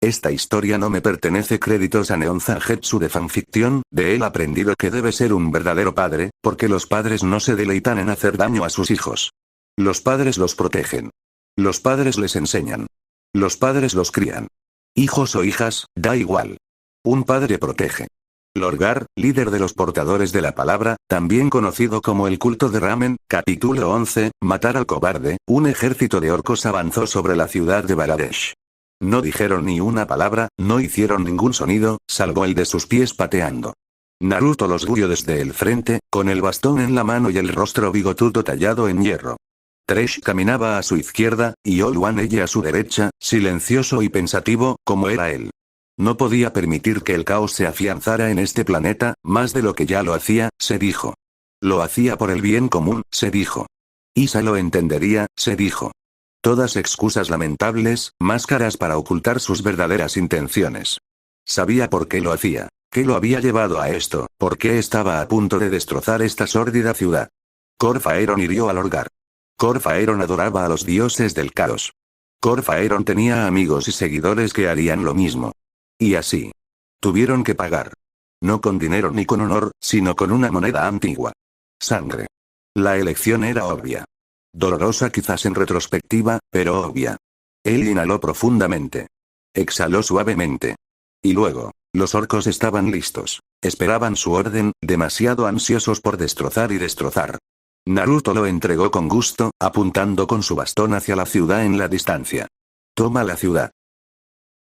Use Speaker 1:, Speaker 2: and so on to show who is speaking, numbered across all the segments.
Speaker 1: Esta historia no me pertenece. Créditos a Neon Zangetsu de fanficción. De él aprendí lo que debe ser un verdadero padre, porque los padres no se deleitan en hacer daño a sus hijos. Los padres los protegen. Los padres les enseñan. Los padres los crían. Hijos o hijas, da igual. Un padre protege. Lorgar, líder de los portadores de la palabra, también conocido como el culto de Ramen, capítulo 11, matar al cobarde, un ejército de orcos avanzó sobre la ciudad de Baradesh. No dijeron ni una palabra, no hicieron ningún sonido, salvo el de sus pies pateando. Naruto los guió desde el frente, con el bastón en la mano y el rostro bigotudo tallado en hierro. Thresh caminaba a su izquierda, y Oluanelle a su derecha, silencioso y pensativo, como era él. No podía permitir que el caos se afianzara en este planeta, más de lo que ya lo hacía, se dijo. Lo hacía por el bien común, se dijo. Isa lo entendería, se dijo. Todas excusas lamentables, máscaras para ocultar sus verdaderas intenciones. Sabía por qué lo hacía, qué lo había llevado a esto, por qué estaba a punto de destrozar esta sórdida ciudad. Corfaeron hirió a Lorgar. Corfaeron adoraba a los dioses del caos. Corfaeron tenía amigos y seguidores que harían lo mismo. Y así. Tuvieron que pagar. No con dinero ni con honor, sino con una moneda antigua. Sangre. La elección era obvia. Dolorosa quizás en retrospectiva, pero obvia. Él inhaló profundamente. Exhaló suavemente. Y luego, los orcos estaban listos. Esperaban su orden, demasiado ansiosos por destrozar y destrozar. Naruto lo entregó con gusto, apuntando con su bastón hacia la ciudad en la distancia. Toma la ciudad.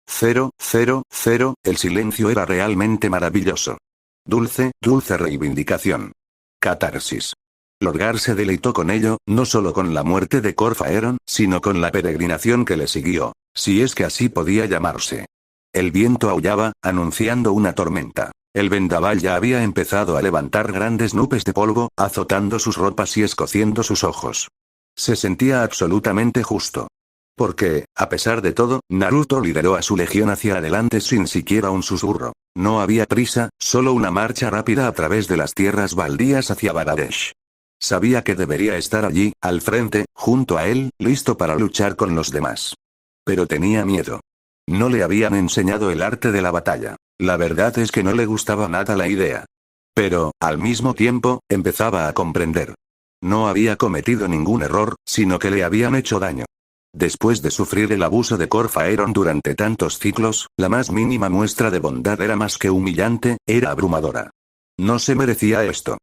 Speaker 1: 0, 0, 0, el silencio era realmente maravilloso. Dulce, dulce reivindicación. Catarsis. Lorgar se deleitó con ello, no solo con la muerte de Corfaeron, sino con la peregrinación que le siguió, si es que así podía llamarse. El viento aullaba, anunciando una tormenta. El vendaval ya había empezado a levantar grandes nubes de polvo, azotando sus ropas y escociendo sus ojos. Se sentía absolutamente justo. Porque, a pesar de todo, Naruto lideró a su legión hacia adelante sin siquiera un susurro. No había prisa, solo una marcha rápida a través de las tierras baldías hacia Baradesh. Sabía que debería estar allí, al frente, junto a él, listo para luchar con los demás. Pero tenía miedo. No le habían enseñado el arte de la batalla. La verdad es que no le gustaba nada la idea. Pero, al mismo tiempo, empezaba a comprender. No había cometido ningún error, sino que le habían hecho daño. Después de sufrir el abuso de Corfaeron durante tantos ciclos, la más mínima muestra de bondad era más que humillante, era abrumadora. No se merecía esto.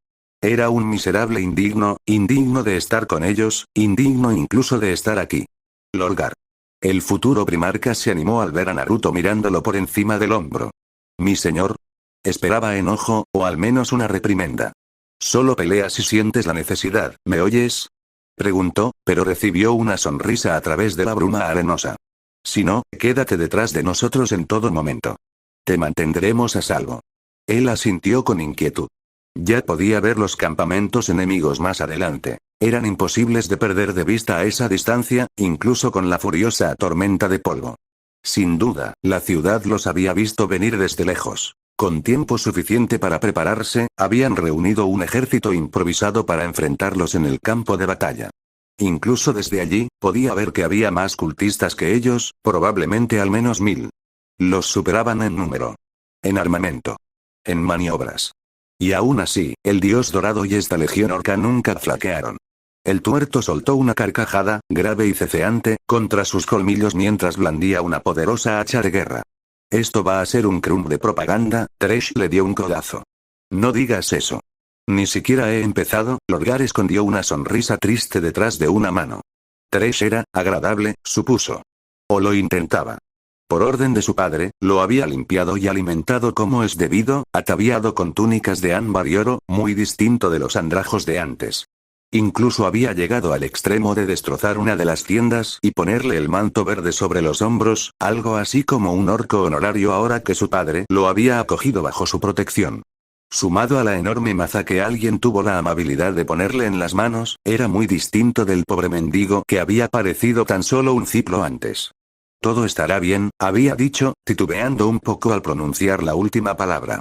Speaker 1: Era un miserable indigno, indigno de estar con ellos, indigno incluso de estar aquí. Lorgar. El futuro primarca se animó al ver a Naruto mirándolo por encima del hombro. Mi señor. Esperaba enojo, o al menos una reprimenda. Solo pelea si sientes la necesidad, ¿me oyes? Preguntó, pero recibió una sonrisa a través de la bruma arenosa. Si no, quédate detrás de nosotros en todo momento. Te mantendremos a salvo. Él asintió con inquietud. Ya podía ver los campamentos enemigos más adelante. Eran imposibles de perder de vista a esa distancia, incluso con la furiosa tormenta de polvo. Sin duda, la ciudad los había visto venir desde lejos. Con tiempo suficiente para prepararse, habían reunido un ejército improvisado para enfrentarlos en el campo de batalla. Incluso desde allí, podía ver que había más cultistas que ellos, probablemente al menos 1000. Los superaban en número. En armamento. En maniobras. Y aún así, el dios dorado y esta legión orca nunca flaquearon. El tuerto soltó una carcajada, grave y ceceante, contra sus colmillos mientras blandía una poderosa hacha de guerra. Esto va a ser un crumb de propaganda, Thresh le dio un codazo. No digas eso. Ni siquiera he empezado, Lorgar escondió una sonrisa triste detrás de una mano. Thresh era agradable, supuso. O lo intentaba. Por orden de su padre, lo había limpiado y alimentado como es debido, ataviado con túnicas de ámbar y oro, muy distinto de los andrajos de antes. Incluso había llegado al extremo de destrozar una de las tiendas y ponerle el manto verde sobre los hombros, algo así como un orco honorario ahora que su padre lo había acogido bajo su protección. Sumado a la enorme maza que alguien tuvo la amabilidad de ponerle en las manos, era muy distinto del pobre mendigo que había parecido tan solo un ciclo antes. Todo estará bien, había dicho, titubeando un poco al pronunciar la última palabra.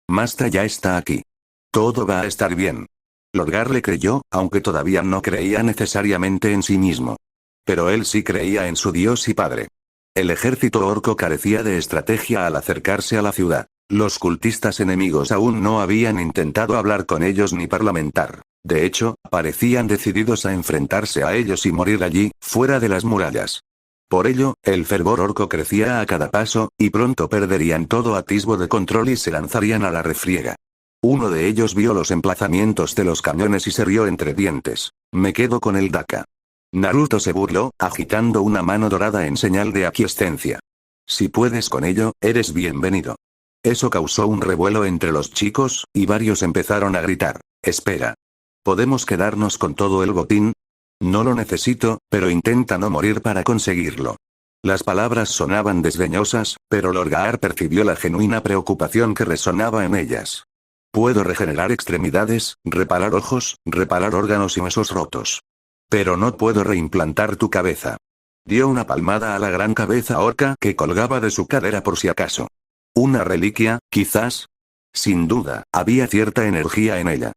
Speaker 1: Masta ya está aquí. Todo va a estar bien. Lorgar le creyó, aunque todavía no creía necesariamente en sí mismo. Pero él sí creía en su dios y padre. El ejército orco carecía de estrategia al acercarse a la ciudad. Los cultistas enemigos aún no habían intentado hablar con ellos ni parlamentar. De hecho, parecían decididos a enfrentarse a ellos y morir allí, fuera de las murallas. Por ello, el fervor orco crecía a cada paso, y pronto perderían todo atisbo de control y se lanzarían a la refriega. Uno de ellos vio los emplazamientos de los cañones y se rió entre dientes. Me quedo con el Daka. Naruto se burló, agitando una mano dorada en señal de aquiescencia. Si puedes con ello, eres bienvenido. Eso causó un revuelo entre los chicos, y varios empezaron a gritar. Espera. ¿Podemos quedarnos con todo el botín? No lo necesito, pero intenta no morir para conseguirlo. Las palabras sonaban desdeñosas, pero Lorgar percibió la genuina preocupación que resonaba en ellas. Puedo regenerar extremidades, reparar ojos, reparar órganos y huesos rotos. Pero no puedo reimplantar tu cabeza. Dio una palmada a la gran cabeza orca que colgaba de su cadera por si acaso. ¿Una reliquia, quizás? Sin duda, había cierta energía en ella.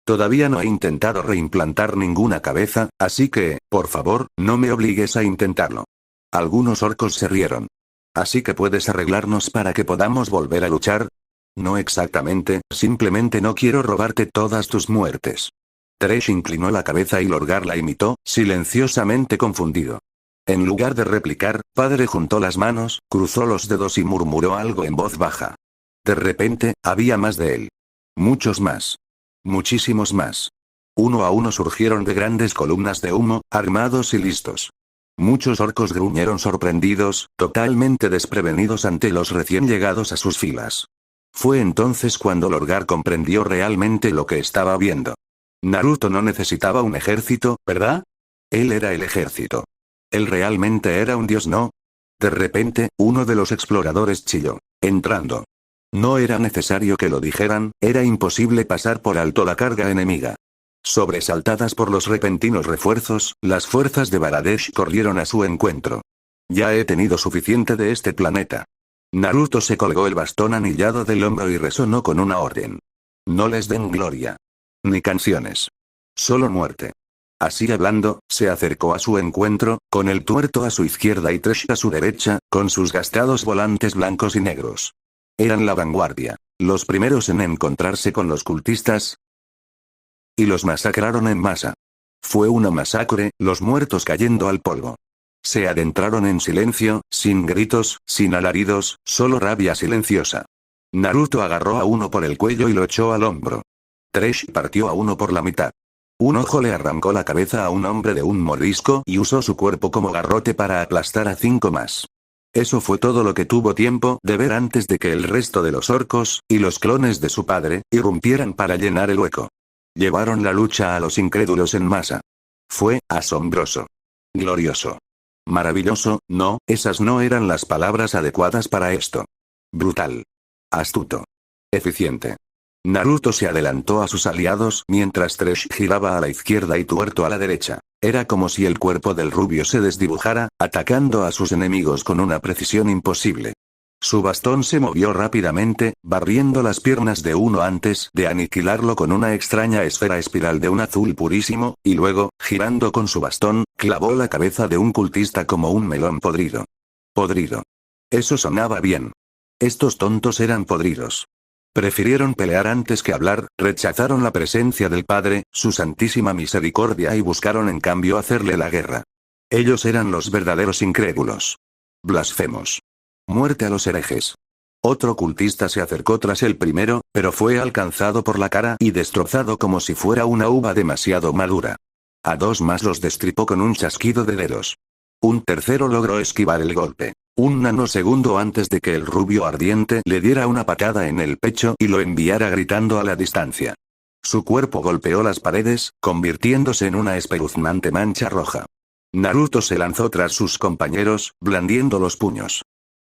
Speaker 1: Todavía no he intentado reimplantar ninguna cabeza, así que, por favor, no me obligues a intentarlo. Algunos orcos se rieron. ¿Así que puedes arreglarnos para que podamos volver a luchar? No exactamente, simplemente no quiero robarte todas tus muertes. Thresh inclinó la cabeza y Lorgar la imitó, silenciosamente confundido. En lugar de replicar, Padre juntó las manos, cruzó los dedos y murmuró algo en voz baja. De repente, había más de él. Muchos más. Muchísimos más. Uno a uno surgieron de grandes columnas de humo, armados y listos. Muchos orcos gruñeron sorprendidos, totalmente desprevenidos ante los recién llegados a sus filas. Fue entonces cuando Lorgar comprendió realmente lo que estaba viendo. Naruto no necesitaba un ejército, ¿verdad? Él era el ejército. Él realmente era un dios, ¿no? De repente, uno de los exploradores chilló. Entrando. No era necesario que lo dijeran, era imposible pasar por alto la carga enemiga. Sobresaltadas por los repentinos refuerzos, las fuerzas de Baradesh corrieron a su encuentro. Ya he tenido suficiente de este planeta. Naruto se colgó el bastón anillado del hombro y resonó con una orden. No les den gloria. Ni canciones. Solo muerte. Así hablando, se acercó a su encuentro, con el tuerto a su izquierda y Thresh a su derecha, con sus gastados volantes blancos y negros. Eran la vanguardia, los primeros en encontrarse con los cultistas, y los masacraron en masa. Fue una masacre, los muertos cayendo al polvo. Se adentraron en silencio, sin gritos, sin alaridos, solo rabia silenciosa. Naruto agarró a uno por el cuello y lo echó al hombro. Thresh partió a uno por la mitad. Un ojo le arrancó la cabeza a un hombre de un mordisco y usó su cuerpo como garrote para aplastar a 5 más. Eso fue todo lo que tuvo tiempo de ver antes de que el resto de los orcos, y los clones de su padre, irrumpieran para llenar el hueco. Llevaron la lucha a los incrédulos en masa. Fue asombroso. Glorioso. Maravilloso, no, esas no eran las palabras adecuadas para esto. Brutal. Astuto. Eficiente. Naruto se adelantó a sus aliados mientras Thresh giraba a la izquierda y tuerto a la derecha. Era como si el cuerpo del rubio se desdibujara, atacando a sus enemigos con una precisión imposible. Su bastón se movió rápidamente, barriendo las piernas de uno antes de aniquilarlo con una extraña esfera espiral de un azul purísimo, y luego, girando con su bastón, clavó la cabeza de un cultista como un melón podrido. Podrido. Eso sonaba bien. Estos tontos eran podridos. Prefirieron pelear antes que hablar, rechazaron la presencia del Padre, su santísima misericordia y buscaron en cambio hacerle la guerra. Ellos eran los verdaderos incrédulos. Blasfemos. Muerte a los herejes. Otro cultista se acercó tras el primero, pero fue alcanzado por la cara y destrozado como si fuera una uva demasiado madura. A 2 más los destripó con un chasquido de dedos. Un tercero logró esquivar el golpe. Un nanosegundo antes de que el rubio ardiente le diera una patada en el pecho y lo enviara gritando a la distancia. Su cuerpo golpeó las paredes, convirtiéndose en una espeluznante mancha roja. Naruto se lanzó tras sus compañeros, blandiendo los puños.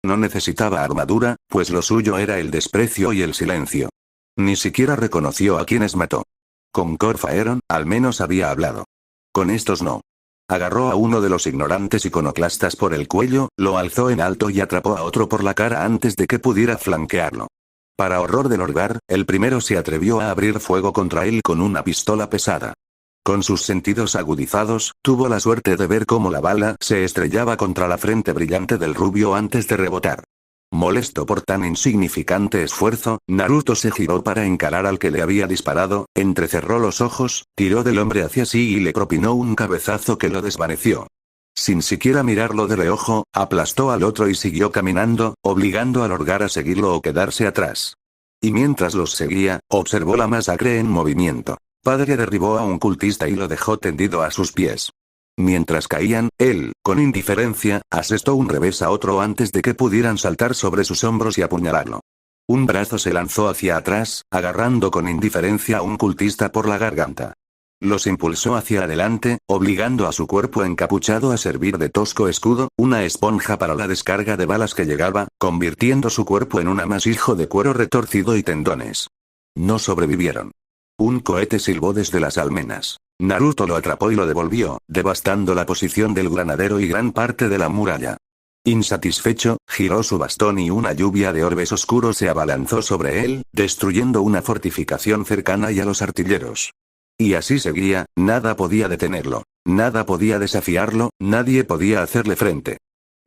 Speaker 1: No necesitaba armadura, pues lo suyo era el desprecio y el silencio. Ni siquiera reconoció a quienes mató. Con Corfaeron, al menos había hablado. Con estos no. Agarró a uno de los ignorantes iconoclastas por el cuello, lo alzó en alto y atrapó a otro por la cara antes de que pudiera flanquearlo. Para horror de Lorgar, el primero se atrevió a abrir fuego contra él con una pistola pesada. Con sus sentidos agudizados, tuvo la suerte de ver cómo la bala se estrellaba contra la frente brillante del rubio antes de rebotar. Molesto por tan insignificante esfuerzo, Naruto se giró para encarar al que le había disparado, entrecerró los ojos, tiró del hombre hacia sí y le propinó un cabezazo que lo desvaneció. Sin siquiera mirarlo de reojo, aplastó al otro y siguió caminando, obligando al Lorgar a seguirlo o quedarse atrás. Y mientras los seguía, observó la masacre en movimiento. Padre derribó a un cultista y lo dejó tendido a sus pies. Mientras caían, él, con indiferencia, asestó un revés a otro antes de que pudieran saltar sobre sus hombros y apuñalarlo. Un brazo se lanzó hacia atrás, agarrando con indiferencia a un cultista por la garganta. Los impulsó hacia adelante, obligando a su cuerpo encapuchado a servir de tosco escudo, una esponja para la descarga de balas que llegaba, convirtiendo su cuerpo en un amasijo de cuero retorcido y tendones. No sobrevivieron. Un cohete silbó desde las almenas. Naruto lo atrapó y lo devolvió, devastando la posición del granadero y gran parte de la muralla. Insatisfecho, giró su bastón y una lluvia de orbes oscuros se abalanzó sobre él, destruyendo una fortificación cercana y a los artilleros. Y así seguía, nada podía detenerlo, nada podía desafiarlo, nadie podía hacerle frente.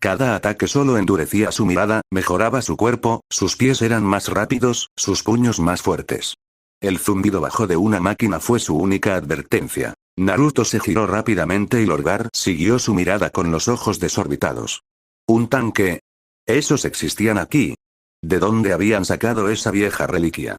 Speaker 1: Cada ataque solo endurecía su mirada, mejoraba su cuerpo, sus pies eran más rápidos, sus puños más fuertes. El zumbido bajo de una máquina fue su única advertencia. Naruto se giró rápidamente y Lorgar siguió su mirada con los ojos desorbitados. ¿Un tanque? ¿Esos existían aquí? ¿De dónde habían sacado esa vieja reliquia?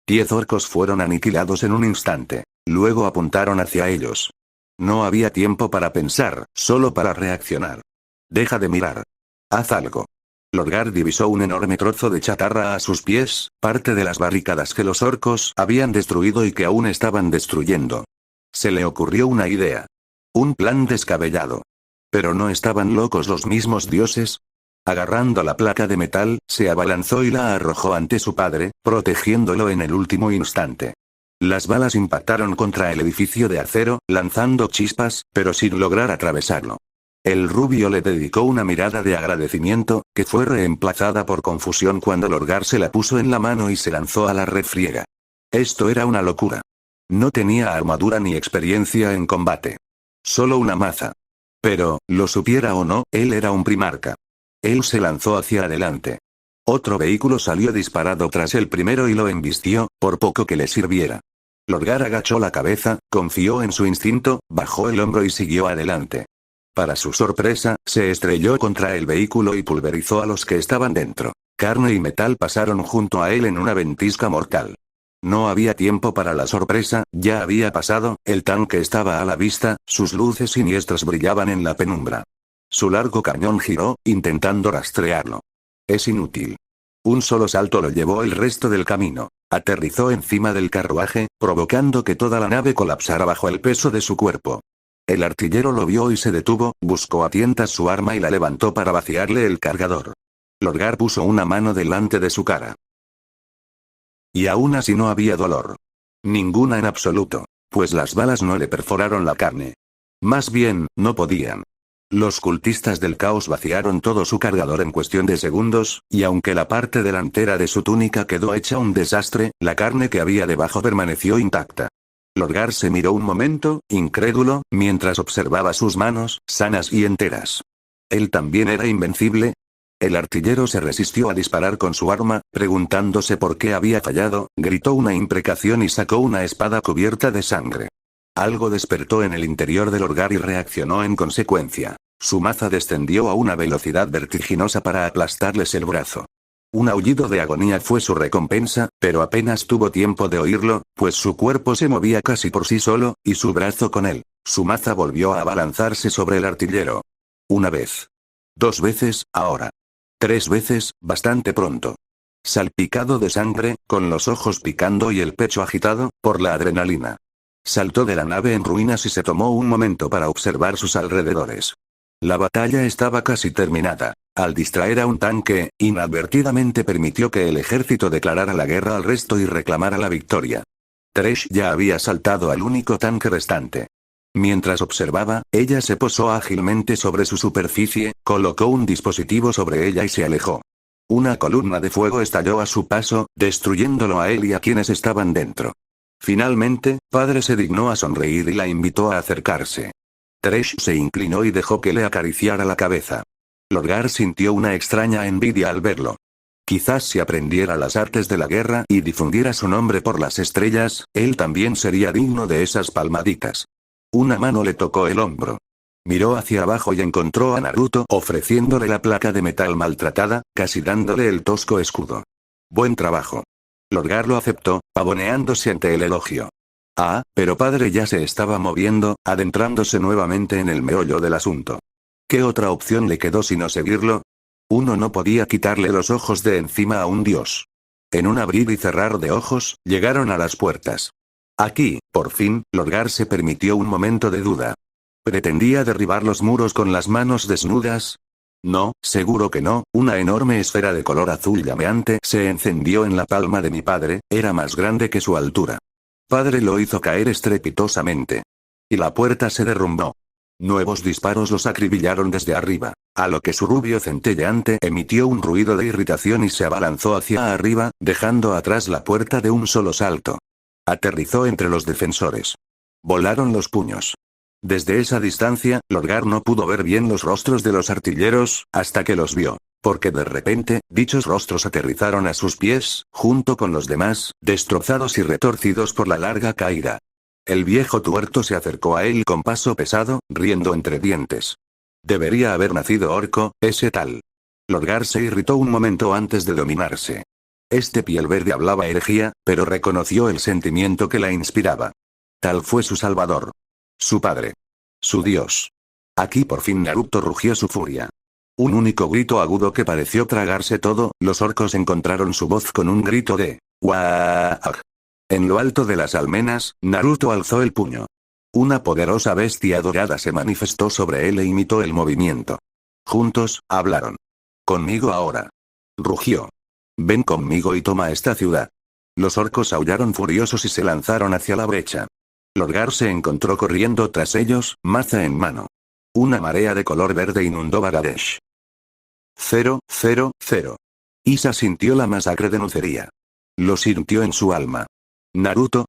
Speaker 1: 10 orcos fueron aniquilados en un instante. Luego apuntaron hacia ellos. No había tiempo para pensar, solo para reaccionar. Deja de mirar. Haz algo. Lorgar divisó un enorme trozo de chatarra a sus pies, parte de las barricadas que los orcos habían destruido y que aún estaban destruyendo. Se le ocurrió una idea. Un plan descabellado. ¿Pero no estaban locos los mismos dioses? Agarrando la placa de metal, se abalanzó y la arrojó ante su padre, protegiéndolo en el último instante. Las balas impactaron contra el edificio de acero, lanzando chispas, pero sin lograr atravesarlo. El rubio le dedicó una mirada de agradecimiento, que fue reemplazada por confusión cuando Lorgar se la puso en la mano y se lanzó a la refriega. Esto era una locura. No tenía armadura ni experiencia en combate. Solo una maza. Pero, lo supiera o no, él era un primarca. Él se lanzó hacia adelante. Otro vehículo salió disparado tras el primero y lo embistió, por poco que le sirviera. Lorgar agachó la cabeza, confió en su instinto, bajó el hombro y siguió adelante. Para su sorpresa, se estrelló contra el vehículo y pulverizó a los que estaban dentro. Carne y metal pasaron junto a él en una ventisca mortal. No había tiempo para la sorpresa, ya había pasado, el tanque estaba a la vista, sus luces siniestras brillaban en la penumbra. Su largo cañón giró, intentando rastrearlo. Es inútil. Un solo salto lo llevó el resto del camino. Aterrizó encima del carruaje, provocando que toda la nave colapsara bajo el peso de su cuerpo. El artillero lo vio y se detuvo, buscó a tientas su arma y la levantó para vaciarle el cargador. Lorgar puso una mano delante de su cara. Y aún así no había dolor. Ninguna en absoluto. Pues las balas no le perforaron la carne. Más bien, no podían. Los cultistas del caos vaciaron todo su cargador en cuestión de segundos, y aunque la parte delantera de su túnica quedó hecha un desastre, la carne que había debajo permaneció intacta. Lorgar se miró un momento, incrédulo, mientras observaba sus manos, sanas y enteras. ¿Él también era invencible? El artillero se resistió a disparar con su arma, preguntándose por qué había fallado, gritó una imprecación y sacó una espada cubierta de sangre. Algo despertó en el interior de Lorgar y reaccionó en consecuencia. Su maza descendió a una velocidad vertiginosa para aplastarles el brazo. Un aullido de agonía fue su recompensa, pero apenas tuvo tiempo de oírlo, pues su cuerpo se movía casi por sí solo, y su brazo con él. Su maza volvió a abalanzarse sobre el artillero. Una vez. 2 veces, ahora. 3 veces, bastante pronto. Salpicado de sangre, con los ojos picando y el pecho agitado, por la adrenalina. Saltó de la nave en ruinas y se tomó un momento para observar sus alrededores. La batalla estaba casi terminada. Al distraer a un tanque, inadvertidamente permitió que el ejército declarara la guerra al resto y reclamara la victoria. Thresh ya había saltado al único tanque restante. Mientras observaba, ella se posó ágilmente sobre su superficie, colocó un dispositivo sobre ella y se alejó. Una columna de fuego estalló a su paso, destruyéndolo a él y a quienes estaban dentro. Finalmente, padre se dignó a sonreír y la invitó a acercarse. Thresh se inclinó y dejó que le acariciara la cabeza. Lorgar sintió una extraña envidia al verlo. Quizás si aprendiera las artes de la guerra y difundiera su nombre por las estrellas, él también sería digno de esas palmaditas. Una mano le tocó el hombro. Miró hacia abajo y encontró a Naruto ofreciéndole la placa de metal maltratada, casi dándole el tosco escudo. Buen trabajo. Lorgar lo aceptó, pavoneándose ante el elogio. Ah, pero padre ya se estaba moviendo, adentrándose nuevamente en el meollo del asunto. ¿Qué otra opción le quedó sino seguirlo? Uno no podía quitarle los ojos de encima a un dios. En un abrir y cerrar de ojos, llegaron a las puertas. Aquí, por fin, Lorgar se permitió un momento de duda. ¿Pretendía derribar los muros con las manos desnudas? No, seguro que no, una enorme esfera de color azul llameante se encendió en la palma de mi padre, era más grande que su altura. Padre lo hizo caer estrepitosamente. Y la puerta se derrumbó. Nuevos disparos los acribillaron desde arriba, a lo que su rubio centelleante emitió un ruido de irritación y se abalanzó hacia arriba, dejando atrás la puerta de un solo salto. Aterrizó entre los defensores. Volaron los puños. Desde esa distancia, Lorgar no pudo ver bien los rostros de los artilleros, hasta que los vio, porque de repente, dichos rostros aterrizaron a sus pies, junto con los demás, destrozados y retorcidos por la larga caída. El viejo tuerto se acercó a él con paso pesado, riendo entre dientes. Debería haber nacido orco, ese tal. Lorgar se irritó un momento antes de dominarse. Este piel verde hablaba herejía, pero reconoció el sentimiento que la inspiraba. Tal fue su salvador. Su padre. Su dios. Aquí por fin Naruto rugió su furia. Un único grito agudo que pareció tragarse todo, los orcos encontraron su voz con un grito de ¡Waag! En lo alto de las almenas, Naruto alzó el puño. Una poderosa bestia dorada se manifestó sobre él e imitó el movimiento. Juntos, hablaron. Conmigo ahora. Rugió. Ven conmigo y toma esta ciudad. Los orcos aullaron furiosos y se lanzaron hacia la brecha. Lorgar se encontró corriendo tras ellos, maza en mano. Una marea de color verde inundó Baradesh. 0, 0, 0. Issa sintió la masacre de Nucería. Lo sintió en su alma. Naruto.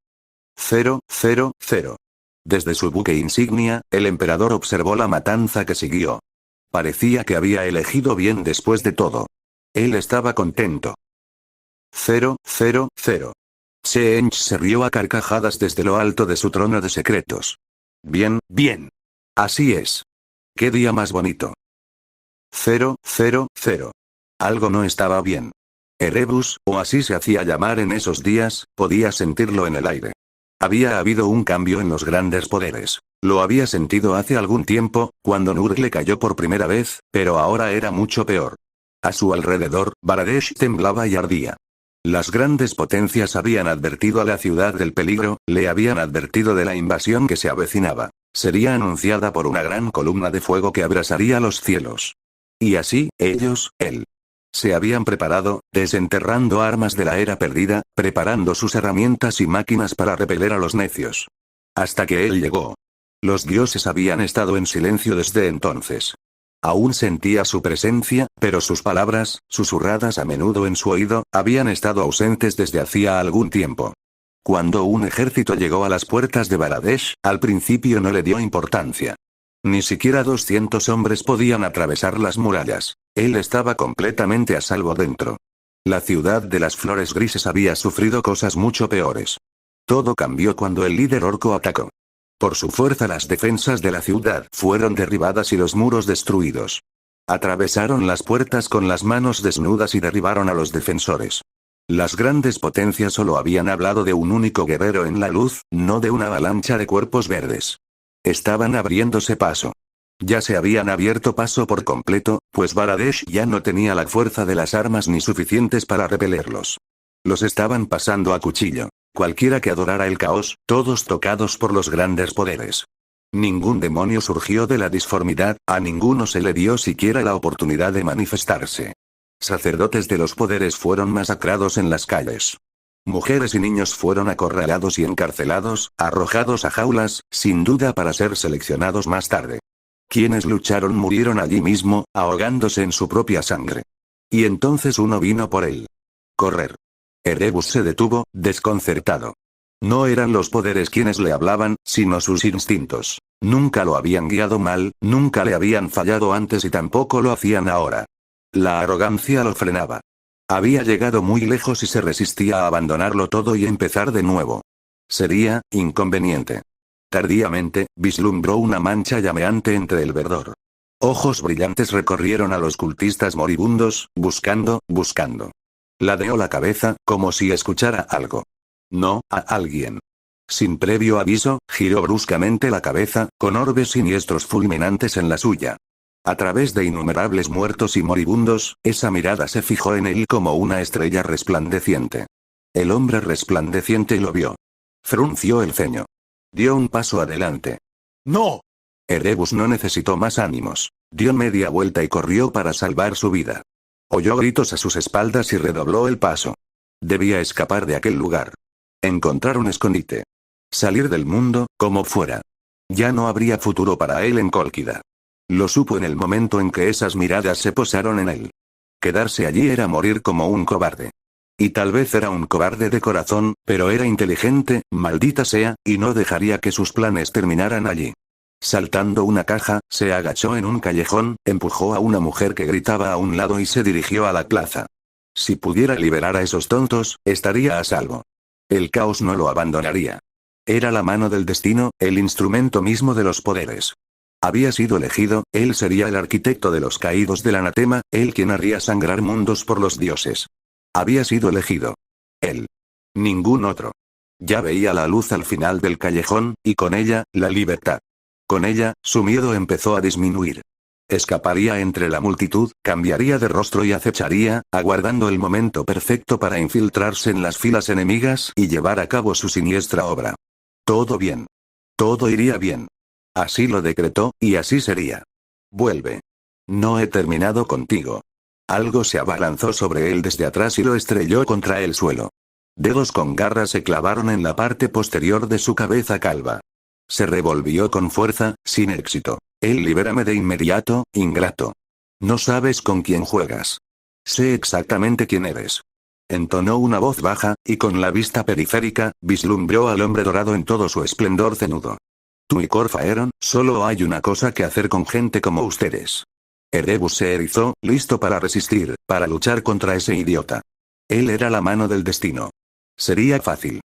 Speaker 1: 0, 0, 0. Desde su buque insignia, el emperador observó la matanza que siguió. Parecía que había elegido bien después de todo. Él estaba contento. 0, 0, 0. Seench se rió a carcajadas desde lo alto de su trono de secretos. Bien, bien. Así es. ¿Qué día más bonito? 0, 0, 0. Algo no estaba bien. Erebus, o así se hacía llamar en esos días, podía sentirlo en el aire. Había habido un cambio en los grandes poderes. Lo había sentido hace algún tiempo, cuando Nurgle cayó por primera vez, pero ahora era mucho peor. A su alrededor, Baradesh temblaba y ardía. Las grandes potencias habían advertido a la ciudad del peligro, le habían advertido de la invasión que se avecinaba. Sería anunciada por una gran columna de fuego que abrasaría los cielos. Y así, ellos, él. Se habían preparado, desenterrando armas de la era perdida, preparando sus herramientas y máquinas para repeler a los necios. Hasta que él llegó. Los dioses habían estado en silencio desde entonces. Aún sentía su presencia, pero sus palabras, susurradas a menudo en su oído, habían estado ausentes desde hacía algún tiempo. Cuando un ejército llegó a las puertas de Baradesh, al principio no le dio importancia. Ni siquiera 200 hombres podían atravesar las murallas. Él estaba completamente a salvo dentro. La ciudad de las flores grises había sufrido cosas mucho peores. Todo cambió cuando el líder orco atacó. Por su fuerza las defensas de la ciudad fueron derribadas y los muros destruidos. Atravesaron las puertas con las manos desnudas y derribaron a los defensores. Las grandes potencias solo habían hablado de un único guerrero en la luz, no de una avalancha de cuerpos verdes. Estaban abriéndose paso. Ya se habían abierto paso por completo, pues Baradesh ya no tenía la fuerza de las armas ni suficientes para repelerlos. Los estaban pasando a cuchillo. Cualquiera que adorara el caos, todos tocados por los grandes poderes. Ningún demonio surgió de la disformidad, a ninguno se le dio siquiera la oportunidad de manifestarse. Sacerdotes de los poderes fueron masacrados en las calles. Mujeres y niños fueron acorralados y encarcelados, arrojados a jaulas, sin duda para ser seleccionados más tarde. Quienes lucharon murieron allí mismo, ahogándose en su propia sangre. Y entonces uno vino por él. Correr. Erebus se detuvo, desconcertado. No eran los poderes quienes le hablaban, sino sus instintos. Nunca lo habían guiado mal, nunca le habían fallado antes y tampoco lo hacían ahora. La arrogancia lo frenaba. Había llegado muy lejos y se resistía a abandonarlo todo y empezar de nuevo. Sería inconveniente. Tardíamente, vislumbró una mancha llameante entre el verdor. Ojos brillantes recorrieron a los cultistas moribundos, buscando. Ladeó la cabeza, como si escuchara algo. No, a alguien. Sin previo aviso, giró bruscamente la cabeza, con orbes siniestros fulminantes en la suya. A través de innumerables muertos y moribundos, esa mirada se fijó en él como una estrella resplandeciente. El hombre resplandeciente lo vio. Frunció el ceño. Dio un paso adelante. ¡No! Erebus no necesitó más ánimos. Dio media vuelta y corrió para salvar su vida. Oyó gritos a sus espaldas y redobló el paso. Debía escapar de aquel lugar. Encontrar un escondite. Salir del mundo, como fuera. Ya no habría futuro para él en Cólquida. Lo supo en el momento en que esas miradas se posaron en él. Quedarse allí era morir como un cobarde. Y tal vez era un cobarde de corazón, pero era inteligente, maldita sea, y no dejaría que sus planes terminaran allí. Saltando una caja, se agachó en un callejón, empujó a una mujer que gritaba a un lado y se dirigió a la plaza. Si pudiera liberar a esos tontos, estaría a salvo. El caos no lo abandonaría. Era la mano del destino, el instrumento mismo de los poderes. Había sido elegido, él sería el arquitecto de los caídos del anatema, él quien haría sangrar mundos por los dioses. Había sido elegido. Él. Ningún otro. Ya veía la luz al final del callejón, y con ella, la libertad. Con ella, su miedo empezó a disminuir. Escaparía entre la multitud, cambiaría de rostro y acecharía, aguardando el momento perfecto para infiltrarse en las filas enemigas y llevar a cabo su siniestra obra. Todo bien. Todo iría bien. Así lo decretó, y así sería. Vuelve. No he terminado contigo. Algo se abalanzó sobre él desde atrás y lo estrelló contra el suelo. Dedos con garras se clavaron en la parte posterior de su cabeza calva. Se revolvió con fuerza, sin éxito. Libérame de inmediato, ingrato. No sabes con quién juegas. Sé exactamente quién eres. Entonó una voz baja, y con la vista periférica, vislumbró al hombre dorado en todo su esplendor cenudo. Tú y Corfaeron, solo hay una cosa que hacer con gente como ustedes. Erebus se erizó, listo para resistir, para luchar contra ese idiota. Él era la mano del destino. Sería fácil.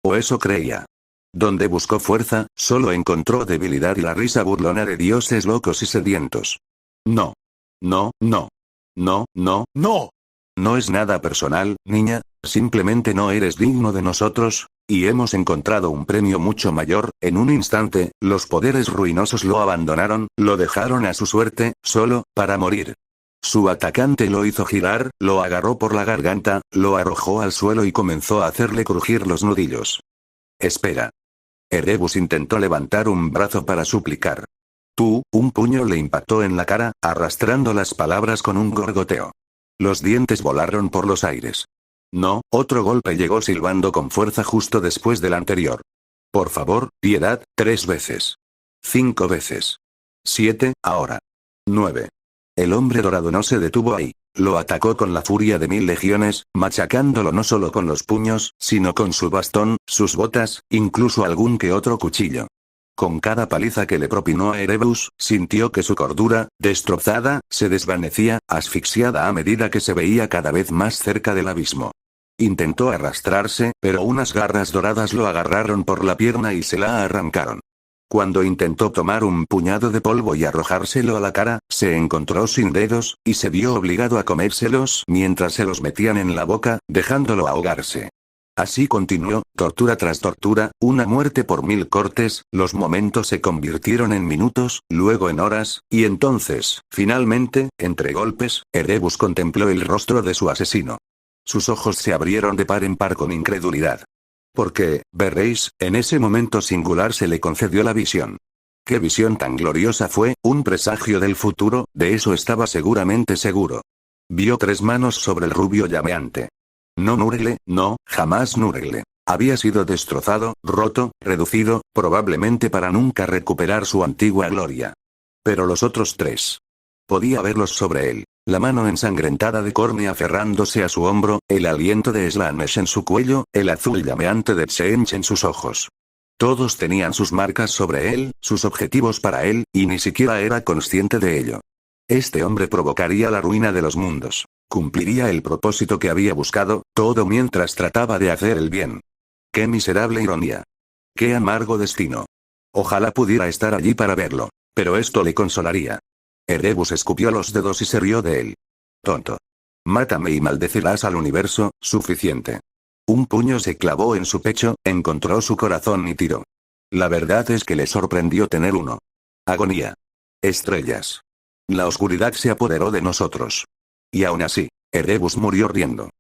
Speaker 1: O eso creía. Donde buscó fuerza, solo encontró debilidad y la risa burlona de dioses locos y sedientos. No. No, no. No, no, no. No es nada personal, niña, simplemente no eres digno de nosotros, y hemos encontrado un premio mucho mayor. En un instante, los poderes ruinosos lo abandonaron, lo dejaron a su suerte, solo, para morir. Su atacante lo hizo girar, lo agarró por la garganta, lo arrojó al suelo y comenzó a hacerle crujir los nudillos. Espera. Erebus intentó levantar un brazo para suplicar. Un puño le impactó en la cara, arrastrando las palabras con un gorgoteo. Los dientes volaron por los aires. No, otro golpe llegó silbando con fuerza justo después del anterior. Por favor, piedad, 3 veces. 5 veces. 7, ahora. 9. El hombre dorado no se detuvo ahí. Lo atacó con la furia de 1000 legiones, machacándolo no solo con los puños, sino con su bastón, sus botas, incluso algún que otro cuchillo. Con cada paliza que le propinó a Erebus, sintió que su cordura, destrozada, se desvanecía, asfixiada a medida que se veía cada vez más cerca del abismo. Intentó arrastrarse, pero unas garras doradas lo agarraron por la pierna y se la arrancaron. Cuando intentó tomar un puñado de polvo y arrojárselo a la cara, se encontró sin dedos, y se vio obligado a comérselos mientras se los metían en la boca, dejándolo ahogarse. Así continuó, tortura tras tortura, una muerte por 1000 cortes, los momentos se convirtieron en minutos, luego en horas, y entonces, finalmente, entre golpes, Erebus contempló el rostro de su asesino. Sus ojos se abrieron de par en par con incredulidad. Porque, veréis, en ese momento singular se le concedió la visión. ¿Qué visión tan gloriosa fue? Un presagio del futuro, de eso estaba seguramente seguro. Vio 3 manos sobre el rubio llameante. No Núrele, no, jamás Núrele. Había sido destrozado, roto, reducido, probablemente para nunca recuperar su antigua gloria. Pero los otros 3. Podía verlos sobre él. La mano ensangrentada de Corny aferrándose a su hombro, el aliento de Slanesh en su cuello, el azul llameante de Tsench en sus ojos. Todos tenían sus marcas sobre él, sus objetivos para él, y ni siquiera era consciente de ello. Este hombre provocaría la ruina de los mundos. Cumpliría el propósito que había buscado, todo mientras trataba de hacer el bien. ¡Qué miserable ironía! ¡Qué amargo destino! Ojalá pudiera estar allí para verlo. Pero esto le consolaría. Erebus escupió los dedos y se rió de él. Tonto. Mátame y maldecirás al universo, suficiente. Un puño se clavó en su pecho, encontró su corazón y tiró. La verdad es que le sorprendió tener uno. Agonía. Estrellas. La oscuridad se apoderó de nosotros. Y aún así, Erebus murió riendo.